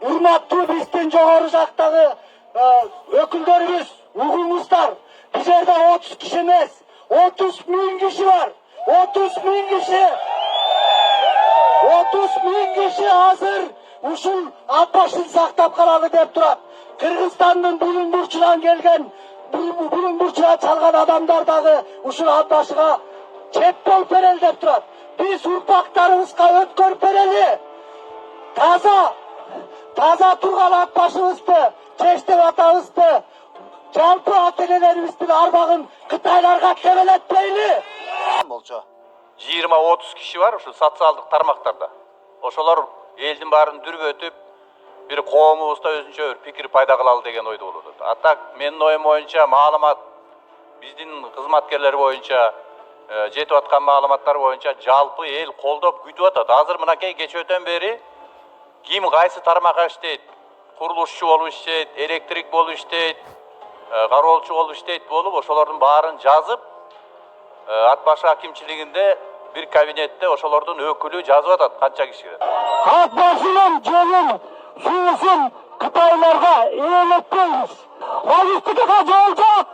урматтуу биздин жогору жактагы өкүлдөрүбүз, угуңуздар. Бул жерде 30 киши эмес, 30 миң киши бар. 30 миң киши. 30 миң киши азыр ушул ат башын сактап калалы деп турат. Кыргызстандын булуң бурчунан келген, булуң бурчуна чалган адамдар дагы ушул ат башыга чеп болуп берели деп турат. Биз урпактарыбызга өткөрүп берели. Таза турган ат башыбызды, чечтеп атабызды, жалпы ата-энелерибиздин арбагын Кытайларга кебелетпейли. Болчу. 20-30 киши бар ушу социалдык тармактарда. Ошолор элдин баарын дүрбөтүп, бир коомубузда өзүнчө бир пикир пайда кылалы деген ойдо болот. А так менин оюм боюнча маалымат биздин кызматкерлер боюнча жетип аткан маалыматтар боюнча жалпы эл колдоп күтүп атат. Азыр мынакей кечөөтөн бери ким кайсы тармакка иштейт, курулушчу болуп иштейт, электрик болуп иштейт, кароолчу болуп иштейт болуп, ошолордун баарын жазып, ат башы акимчилигинде бир кабинетте ошолордун өкүлү жазып атат канча киши кирет. Ат башынын жолун, суусун Кытайларга ээлетпейбиз. Логистикага жол жок.